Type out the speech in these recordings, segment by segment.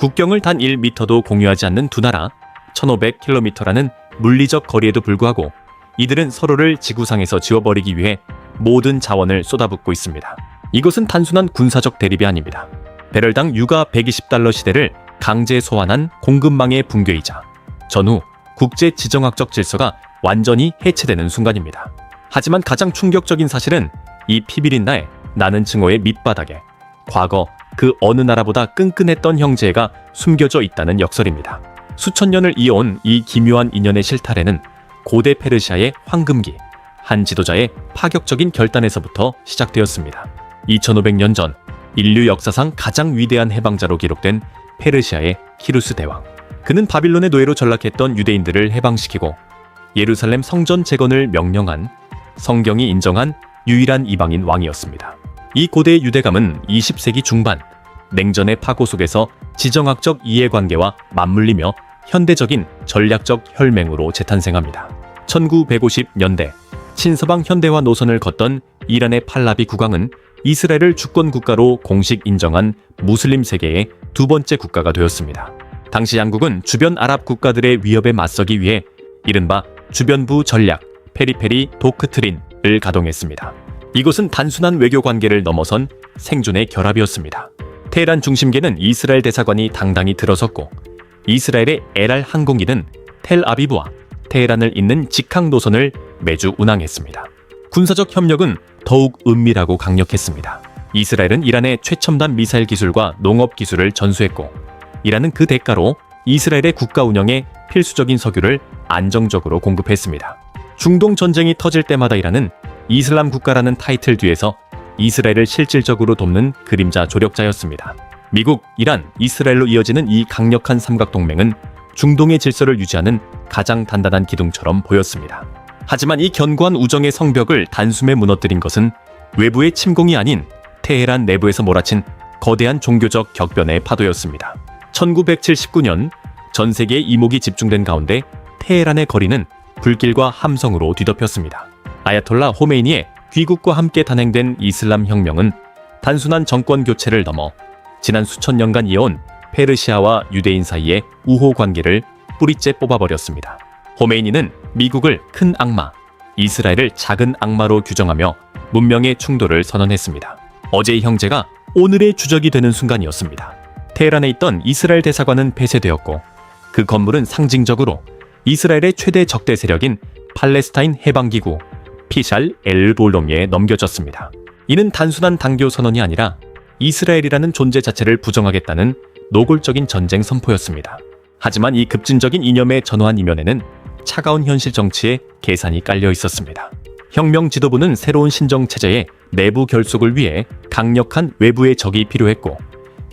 국경을 단 1m도 공유하지 않는 두 나라, 1500km라는 물리적 거리에도 불구하고 이들은 서로를 지구상에서 지워버리기 위해 모든 자원을 쏟아붓고 있습니다. 이것은 단순한 군사적 대립이 아닙니다. 배럴당 유가 120달러 시대를 강제 소환한 공급망의 붕괴이자 전후 국제 지정학적 질서가 완전히 해체되는 순간입니다. 하지만 가장 충격적인 사실은 이 피비린 나의 나는 증오의 밑바닥에 과거 그 어느 나라보다 끈끈했던 형제가 숨겨져 있다는 역설입니다. 수천 년을 이어온 이 기묘한 인연의 실타래는 고대 페르시아의 황금기, 한 지도자의 파격적인 결단에서부터 시작되었습니다. 2500년 전 인류 역사상 가장 위대한 해방자로 기록된 페르시아의 키루스 대왕. 그는 바빌론의 노예로 전락했던 유대인들을 해방시키고 예루살렘 성전 재건을 명령한 성경이 인정한 유일한 이방인 왕이었습니다. 이 고대 유대감은 20세기 중반 냉전의 파고 속에서 지정학적 이해관계와 맞물리며 현대적인 전략적 혈맹으로 재탄생합니다. 1950년대 친서방 현대화 노선을 걷던 이란의 팔라비 국왕은 이스라엘을 주권 국가로 공식 인정한 무슬림 세계의 두 번째 국가가 되었습니다. 당시 양국은 주변 아랍 국가들의 위협에 맞서기 위해 이른바 주변부 전략, 페리페리 도크트린을 가동했습니다. 이것은 단순한 외교 관계를 넘어선 생존의 결합이었습니다. 테헤란 중심계는 이스라엘 대사관이 당당히 들어섰고 이스라엘의 에랄 항공기는 텔아비브와 테헤란을 잇는 직항 노선을 매주 운항했습니다. 군사적 협력은 더욱 은밀하고 강력했습니다. 이스라엘은 이란의 최첨단 미사일 기술과 농업 기술을 전수했고 이란은 그 대가로 이스라엘의 국가 운영에 필수적인 석유를 안정적으로 공급했습니다. 중동 전쟁이 터질 때마다 이란은 이슬람 국가라는 타이틀 뒤에서 이스라엘을 실질적으로 돕는 그림자 조력자였습니다. 미국, 이란, 이스라엘로 이어지는 이 강력한 삼각동맹은 중동의 질서를 유지하는 가장 단단한 기둥처럼 보였습니다. 하지만 이 견고한 우정의 성벽을 단숨에 무너뜨린 것은 외부의 침공이 아닌 테헤란 내부에서 몰아친 거대한 종교적 격변의 파도였습니다. 1979년 전 세계의 이목이 집중된 가운데 테헤란의 거리는 불길과 함성으로 뒤덮였습니다. 아야톨라 호메이니의 귀국과 함께 단행된 이슬람 혁명은 단순한 정권 교체를 넘어 지난 수천 년간 이어온 페르시아와 유대인 사이의 우호 관계를 뿌리째 뽑아버렸습니다. 호메이니는 미국을 큰 악마, 이스라엘을 작은 악마로 규정하며 문명의 충돌을 선언했습니다. 어제의 형제가 오늘의 주적이 되는 순간이었습니다. 테헤란에 있던 이스라엘 대사관은 폐쇄되었고 그 건물은 상징적으로 이스라엘의 최대 적대 세력인 팔레스타인 해방기구 피샬 엘 롤롬에 넘겨졌습니다. 이는 단순한 단교 선언이 아니라 이스라엘이라는 존재 자체를 부정하겠다는 노골적인 전쟁 선포였습니다. 하지만 이 급진적인 이념의 전후한 이면에는 차가운 현실 정치의 계산이 깔려 있었습니다. 혁명 지도부는 새로운 신정 체제의 내부 결속을 위해 강력한 외부의 적이 필요했고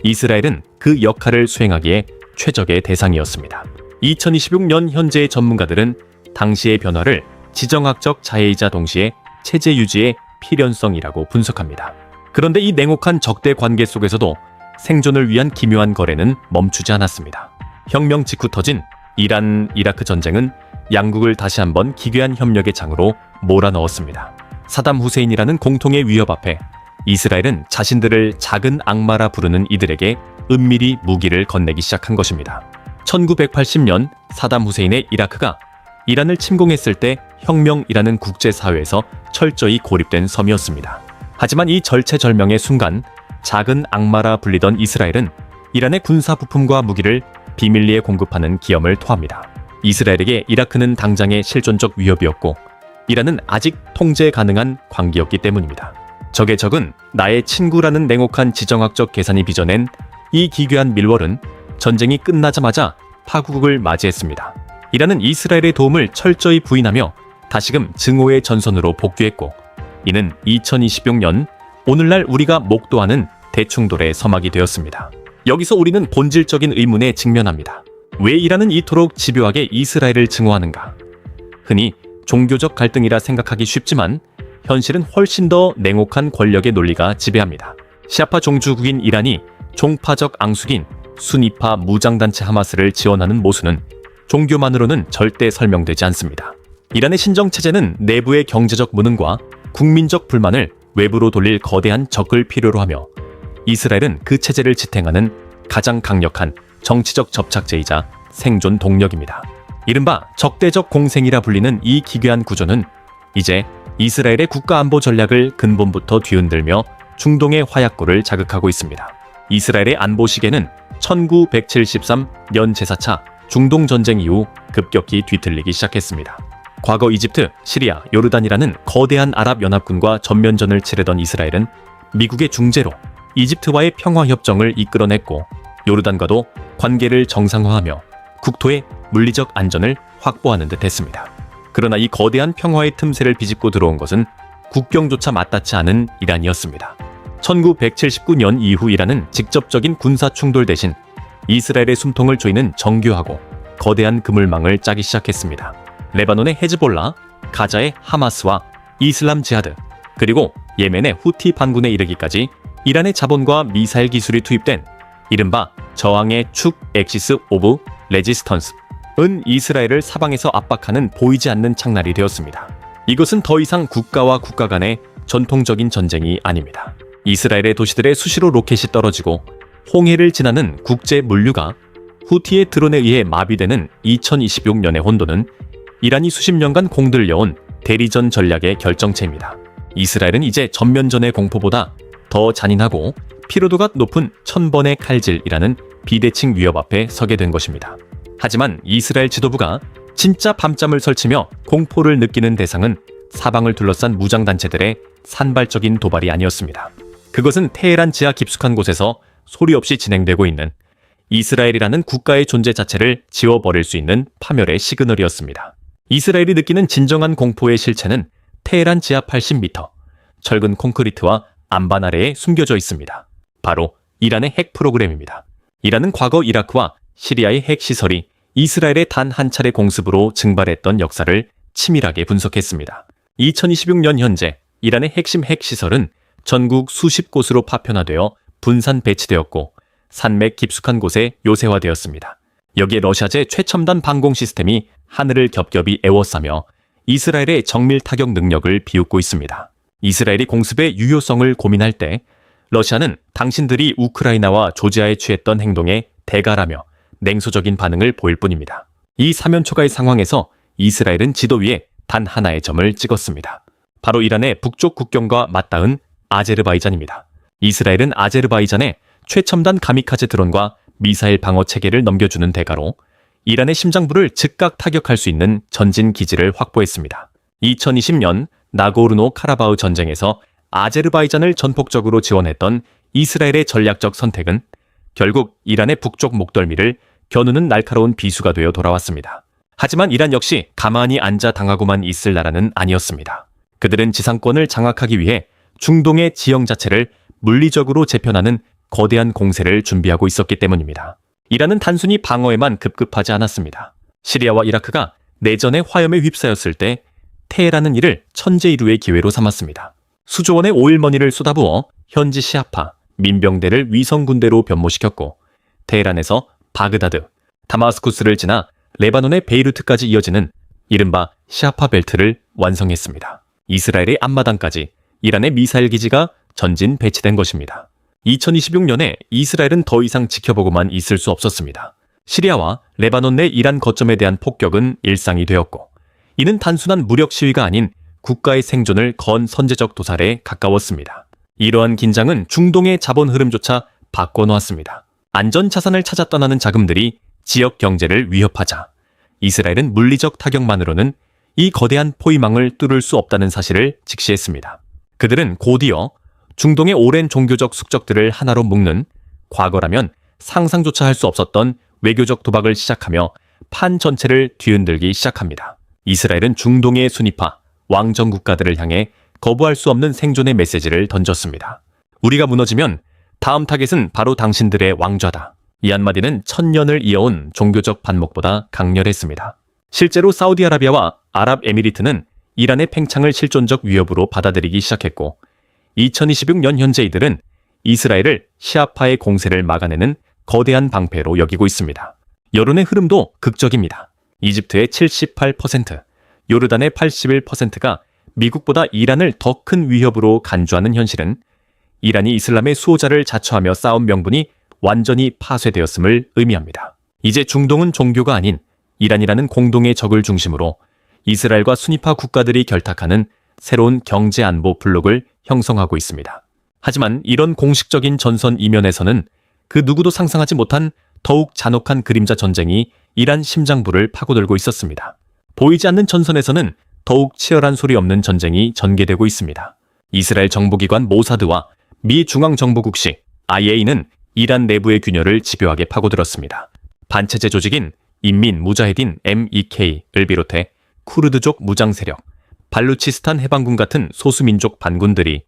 이스라엘은 그 역할을 수행하기에 최적의 대상이었습니다. 2026년 현재의 전문가들은 당시의 변화를 지정학적 자해이자 동시에 체제 유지의 필연성이라고 분석합니다. 그런데 이 냉혹한 적대 관계 속에서도 생존을 위한 기묘한 거래는 멈추지 않았습니다. 혁명 직후 터진 이란, 이라크 전쟁은 양국을 다시 한번 기괴한 협력의 장으로 몰아넣었습니다. 사담 후세인이라는 공통의 위협 앞에 이스라엘은 자신들을 작은 악마라 부르는 이들에게 은밀히 무기를 건네기 시작한 것입니다. 1980년 사담 후세인의 이라크가 이란을 침공했을 때 혁명이라는 국제사회에서 철저히 고립된 섬이었습니다. 하지만 이 절체절명의 순간 작은 악마라 불리던 이스라엘은 이란의 군사 부품과 무기를 비밀리에 공급하는 기염을 토합니다. 이스라엘에게 이라크는 당장의 실존적 위협이었고 이란은 아직 통제 가능한 관계였기 때문입니다. 적의 적은 나의 친구라는 냉혹한 지정학적 계산이 빚어낸 이 기괴한 밀월은 전쟁이 끝나자마자 파국을 맞이했습니다. 이란은 이스라엘의 도움을 철저히 부인하며 다시금 증오의 전선으로 복귀했고 이는 2026년 오늘날 우리가 목도하는 대충돌의 서막이 되었습니다. 여기서 우리는 본질적인 의문에 직면합니다. 왜 이란은 이토록 집요하게 이스라엘을 증오하는가? 흔히 종교적 갈등이라 생각하기 쉽지만 현실은 훨씬 더 냉혹한 권력의 논리가 지배합니다. 시아파 종주국인 이란이 종파적 앙숙인 수니파 무장단체 하마스를 지원하는 모순은 종교만으로는 절대 설명되지 않습니다. 이란의 신정체제는 내부의 경제적 무능과 국민적 불만을 외부로 돌릴 거대한 적을 필요로 하며 이스라엘은 그 체제를 지탱하는 가장 강력한 정치적 접착제이자 생존 동력입니다. 이른바 적대적 공생이라 불리는 이 기괴한 구조는 이제 이스라엘의 국가안보 전략을 근본부터 뒤흔들며 중동의 화약고를 자극하고 있습니다. 이스라엘의 안보 시계는 1973년 제4차 중동 전쟁 이후 급격히 뒤틀리기 시작했습니다. 과거 이집트, 시리아, 요르단이라는 거대한 아랍 연합군과 전면전을 치르던 이스라엘은 미국의 중재로 이집트와의 평화협정을 이끌어냈고 요르단과도 관계를 정상화하며 국토의 물리적 안전을 확보하는 듯 했습니다. 그러나 이 거대한 평화의 틈새를 비집고 들어온 것은 국경조차 맞닿지 않은 이란이었습니다. 1979년 이후 이란은 직접적인 군사 충돌 대신 이스라엘의 숨통을 조이는 정교하고 거대한 그물망을 짜기 시작했습니다. 레바논의 헤즈볼라, 가자의 하마스와 이슬람 지하드, 그리고 예멘의 후티 반군에 이르기까지 이란의 자본과 미사일 기술이 투입된 이른바 저항의 축 엑시스 오브 레지스턴스은 이스라엘을 사방에서 압박하는 보이지 않는 창날이 되었습니다. 이것은 더 이상 국가와 국가 간의 전통적인 전쟁이 아닙니다. 이스라엘의 도시들에 수시로 로켓이 떨어지고 홍해를 지나는 국제 물류가 후티의 드론에 의해 마비되는 2026년의 혼돈은 이란이 수십 년간 공들여온 대리전 전략의 결정체입니다. 이스라엘은 이제 전면전의 공포보다 더 잔인하고 피로도가 높은 1000번의 칼질이라는 비대칭 위협 앞에 서게 된 것입니다. 하지만 이스라엘 지도부가 진짜 밤잠을 설치며 공포를 느끼는 대상은 사방을 둘러싼 무장단체들의 산발적인 도발이 아니었습니다. 그것은 테헤란 지하 깊숙한 곳에서 소리 없이 진행되고 있는 이스라엘이라는 국가의 존재 자체를 지워버릴 수 있는 파멸의 시그널이었습니다. 이스라엘이 느끼는 진정한 공포의 실체는 테헤란 지하 80m, 철근 콘크리트와 안반 아래에 숨겨져 있습니다. 바로 이란의 핵 프로그램입니다. 이란은 과거 이라크와 시리아의 핵 시설이 이스라엘의 단 한 차례 공습으로 증발했던 역사를 치밀하게 분석했습니다. 2026년 현재 이란의 핵심 핵 시설은 전국 수십 곳으로 파편화되어 분산 배치되었고 산맥 깊숙한 곳에 요새화되었습니다. 여기에 러시아제 최첨단 방공 시스템이 하늘을 겹겹이 에워싸며 이스라엘의 정밀 타격 능력을 비웃고 있습니다. 이스라엘이 공습의 유효성을 고민할 때 러시아는 당신들이 우크라이나와 조지아에 취했던 행동에 대가라며 냉소적인 반응을 보일 뿐입니다. 이 사면초가의 상황에서 이스라엘은 지도 위에 단 하나의 점을 찍었습니다. 바로 이란의 북쪽 국경과 맞닿은 아제르바이잔입니다. 이스라엘은 아제르바이잔에 최첨단 가미카제 드론과 미사일 방어 체계를 넘겨주는 대가로 이란의 심장부를 즉각 타격할 수 있는 전진 기지를 확보했습니다. 2020년 나고르노 카라바흐 전쟁에서 아제르바이잔을 전폭적으로 지원했던 이스라엘의 전략적 선택은 결국 이란의 북쪽 목덜미를 겨누는 날카로운 비수가 되어 돌아왔습니다. 하지만 이란 역시 가만히 앉아 당하고만 있을 나라는 아니었습니다. 그들은 지상권을 장악하기 위해 중동의 지형 자체를 물리적으로 재편하는 거대한 공세를 준비하고 있었기 때문입니다. 이란은 단순히 방어에만 급급하지 않았습니다. 시리아와 이라크가 내전의 화염에 휩싸였을 때 테헤란은 이를 천재일우의 기회로 삼았습니다. 수조 원의 오일머니를 쏟아부어 현지 시아파, 민병대를 위성군대로 변모시켰고 테헤란에서 바그다드, 다마스쿠스를 지나 레바논의 베이루트까지 이어지는 이른바 시아파 벨트를 완성했습니다. 이스라엘의 앞마당까지 이란의 미사일 기지가 전진 배치된 것입니다. 2026년에 이스라엘은 더 이상 지켜보고만 있을 수 없었습니다. 시리아와 레바논 내 이란 거점에 대한 폭격은 일상이 되었고 이는 단순한 무력 시위가 아닌 국가의 생존을 건 선제적 도살에 가까웠습니다. 이러한 긴장은 중동의 자본 흐름조차 바꿔놓았습니다. 안전 자산을 찾아 떠나는 자금들이 지역 경제를 위협하자 이스라엘은 물리적 타격만으로는 이 거대한 포위망을 뚫을 수 없다는 사실을 직시했습니다. 그들은 곧이어 중동의 오랜 종교적 숙적들을 하나로 묶는 과거라면 상상조차 할 수 없었던 외교적 도박을 시작하며 판 전체를 뒤흔들기 시작합니다. 이스라엘은 중동의 순위파, 왕정 국가들을 향해 거부할 수 없는 생존의 메시지를 던졌습니다. 우리가 무너지면 다음 타겟은 바로 당신들의 왕좌다. 이 한마디는 1000년을 이어온 종교적 반목보다 강렬했습니다. 실제로 사우디아라비아와 아랍에미리트는 이란의 팽창을 실존적 위협으로 받아들이기 시작했고 2026년 현재 이들은 이스라엘을 시아파의 공세를 막아내는 거대한 방패로 여기고 있습니다. 여론의 흐름도 극적입니다. 이집트의 78%, 요르단의 81%가 미국보다 이란을 더 큰 위협으로 간주하는 현실은 이란이 이슬람의 수호자를 자처하며 쌓은 명분이 완전히 파쇄되었음을 의미합니다. 이제 중동은 종교가 아닌 이란이라는 공동의 적을 중심으로 이스라엘과 순위파 국가들이 결탁하는 새로운 경제안보 블록을 형성하고 있습니다. 하지만 이런 공식적인 전선 이면에서는 그 누구도 상상하지 못한 더욱 잔혹한 그림자 전쟁이 이란 심장부를 파고들고 있었습니다. 보이지 않는 전선에서는 더욱 치열한 소리 없는 전쟁이 전개되고 있습니다. 이스라엘 정보기관 모사드와 미 중앙정보국시 IA는 이란 내부의 균열을 집요하게 파고들었습니다. 반체제 조직인 인민 무자헤딘 MEK를 비롯해 쿠르드족 무장 세력, 발루치스탄 해방군 같은 소수민족 반군들이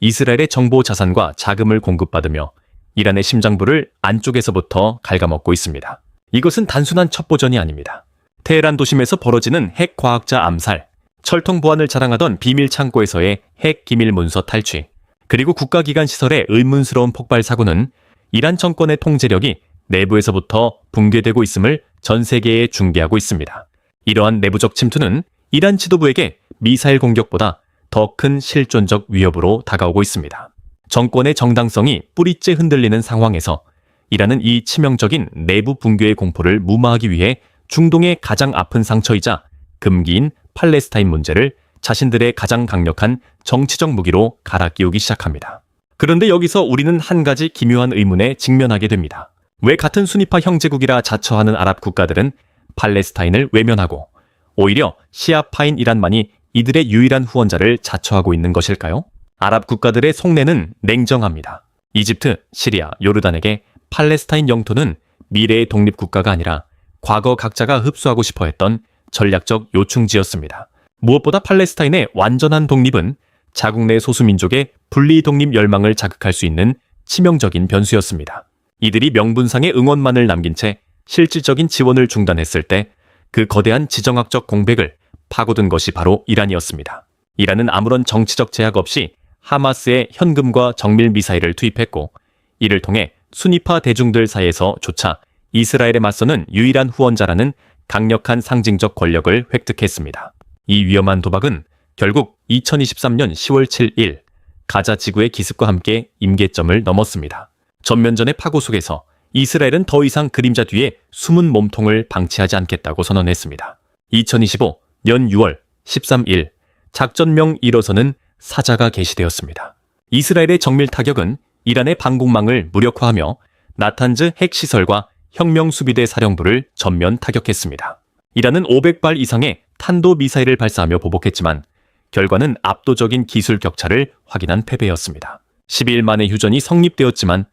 이스라엘의 정보 자산과 자금을 공급받으며 이란의 심장부를 안쪽에서부터 갉아먹고 있습니다. 이것은 단순한 첩보전이 아닙니다. 테헤란 도심에서 벌어지는 핵 과학자 암살, 철통 보안을 자랑하던 비밀 창고에서의 핵 기밀 문서 탈취, 그리고 국가기관 시설의 의문스러운 폭발 사고는 이란 정권의 통제력이 내부에서부터 붕괴되고 있음을 전 세계에 중계하고 있습니다. 이러한 내부적 침투는 이란 지도부에게 미사일 공격보다 더 큰 실존적 위협으로 다가오고 있습니다. 정권의 정당성이 뿌리째 흔들리는 상황에서 이란은 이 치명적인 내부 붕괴의 공포를 무마하기 위해 중동의 가장 아픈 상처이자 금기인 팔레스타인 문제를 자신들의 가장 강력한 정치적 무기로 갈아 끼우기 시작합니다. 그런데 여기서 우리는 한 가지 기묘한 의문에 직면하게 됩니다. 왜 같은 순위파 형제국이라 자처하는 아랍 국가들은 팔레스타인을 외면하고 오히려 시아파인 이란만이 이들의 유일한 후원자를 자처하고 있는 것일까요? 아랍 국가들의 속내는 냉정합니다. 이집트, 시리아, 요르단에게 팔레스타인 영토는 미래의 독립국가가 아니라 과거 각자가 흡수하고 싶어 했던 전략적 요충지였습니다. 무엇보다 팔레스타인의 완전한 독립은 자국 내 소수민족의 분리독립 열망을 자극할 수 있는 치명적인 변수였습니다. 이들이 명분상의 응원만을 남긴 채 실질적인 지원을 중단했을 때 그 거대한 지정학적 공백을 파고든 것이 바로 이란이었습니다. 이란은 아무런 정치적 제약 없이 하마스의 현금과 정밀 미사일을 투입했고 이를 통해 순위파 대중들 사이에서 조차 이스라엘에 맞서는 유일한 후원자라는 강력한 상징적 권력을 획득했습니다. 이 위험한 도박은 결국 2023년 10월 7일 가자 지구의 기습과 함께 임계점을 넘었습니다. 전면전의 파고 속에서 이스라엘은 더 이상 그림자 뒤에 숨은 몸통을 방치하지 않겠다고 선언했습니다. 2025년 6월 13일 작전명 1호선은 사자가 게시되었습니다. 이스라엘의 정밀 타격은 이란의 방공망을 무력화하며 나탄즈 핵시설과 혁명수비대 사령부를 전면 타격했습니다. 이란은 500발 이상의 탄도미사일을 발사하며 보복했지만 결과는 압도적인 기술 격차를 확인한 패배였습니다. 12일 만에 휴전이 성립되었지만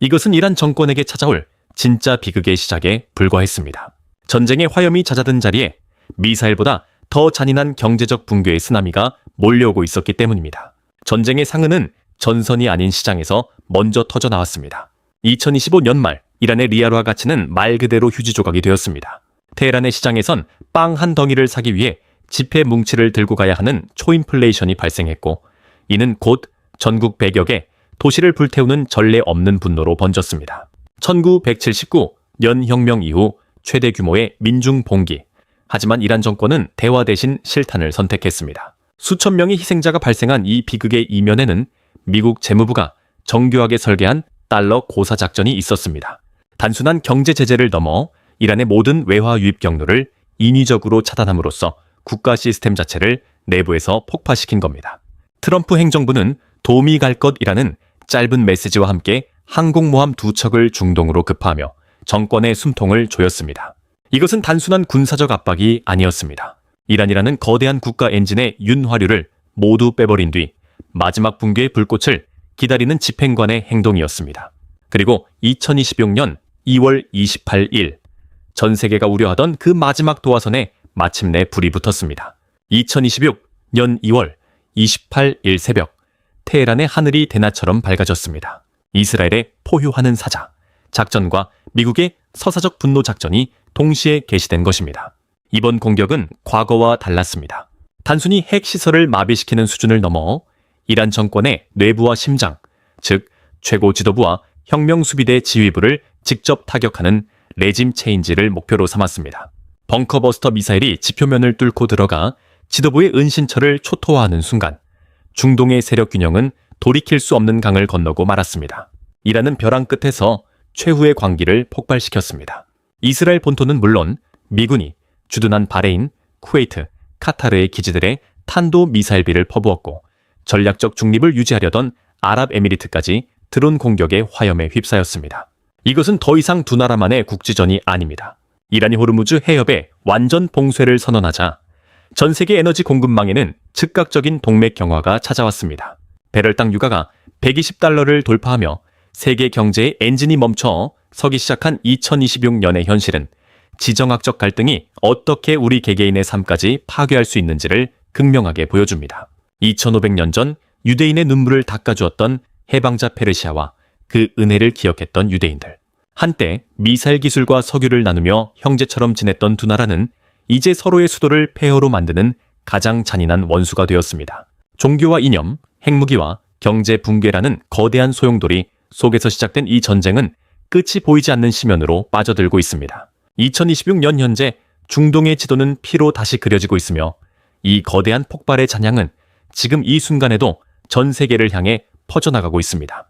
이것은 이란 정권에게 찾아올 진짜 비극의 시작에 불과했습니다. 전쟁의 화염이 잦아든 자리에 미사일보다 더 잔인한 경제적 붕괴의 쓰나미가 몰려오고 있었기 때문입니다. 전쟁의 상흔은 전선이 아닌 시장에서 먼저 터져 나왔습니다. 2025년 말 이란의 리알화 가치는 말 그대로 휴지 조각이 되었습니다. 테헤란의 시장에선 빵 한 덩이를 사기 위해 지폐 뭉치를 들고 가야 하는 초인플레이션이 발생했고 이는 곧 전국 100여 개 도시를 불태우는 전례 없는 분노로 번졌습니다. 1979년 혁명 이후 최대 규모의 민중 봉기. 하지만 이란 정권은 대화 대신 실탄을 선택했습니다. 수천 명의 희생자가 발생한 이 비극의 이면에는 미국 재무부가 정교하게 설계한 달러 고사 작전이 있었습니다. 단순한 경제 제재를 넘어 이란의 모든 외화 유입 경로를 인위적으로 차단함으로써 국가 시스템 자체를 내부에서 폭파시킨 겁니다. 트럼프 행정부는 도움이 갈 것이라는 짧은 메시지와 함께 항공모함 2척을 중동으로 급파하며 정권의 숨통을 조였습니다. 이것은 단순한 군사적 압박이 아니었습니다. 이란이라는 거대한 국가 엔진의 윤활유를 모두 빼버린 뒤 마지막 붕괴의 불꽃을 기다리는 집행관의 행동이었습니다. 그리고 2026년 2월 28일 전 세계가 우려하던 그 마지막 도화선에 마침내 불이 붙었습니다. 2026년 2월 28일 새벽 테헤란의 하늘이 대낮처럼 밝아졌습니다. 이스라엘의 포효하는 사자 작전과 미국의 서사적 분노 작전이 동시에 개시된 것입니다. 이번 공격은 과거와 달랐습니다. 단순히 핵시설을 마비시키는 수준을 넘어 이란 정권의 뇌부와 심장, 즉 최고 지도부와 혁명수비대 지휘부를 직접 타격하는 레짐 체인지를 목표로 삼았습니다. 벙커버스터 미사일이 지표면을 뚫고 들어가 지도부의 은신처를 초토화하는 순간 중동의 세력 균형은 돌이킬 수 없는 강을 건너고 말았습니다. 이란은 벼랑 끝에서 최후의 광기를 폭발시켰습니다. 이스라엘 본토는 물론 미군이 주둔한 바레인, 쿠웨이트, 카타르의 기지들에 탄도 미사일비를 퍼부었고 전략적 중립을 유지하려던 아랍에미리트까지 드론 공격의 화염에 휩싸였습니다. 이것은 더 이상 두 나라만의 국지전이 아닙니다. 이란이 호르무즈 해협에 완전 봉쇄를 선언하자 전 세계 에너지 공급망에는 즉각적인 동맥 경화가 찾아왔습니다. 배럴당 유가가 120달러를 돌파하며 세계 경제의 엔진이 멈춰 서기 시작한 2026년의 현실은 지정학적 갈등이 어떻게 우리 개개인의 삶까지 파괴할 수 있는지를 극명하게 보여줍니다. 2500년 전 유대인의 눈물을 닦아주었던 해방자 페르시아와 그 은혜를 기억했던 유대인들. 한때 미사일 기술과 석유를 나누며 형제처럼 지냈던 두 나라는 이제 서로의 수도를 폐허로 만드는 가장 잔인한 원수가 되었습니다. 종교와 이념, 핵무기와 경제 붕괴라는 거대한 소용돌이 속에서 시작된 이 전쟁은 끝이 보이지 않는 심연으로 빠져들고 있습니다. 2026년 현재 중동의 지도는 피로 다시 그려지고 있으며 이 거대한 폭발의 잔향은 지금 이 순간에도 전 세계를 향해 퍼져나가고 있습니다.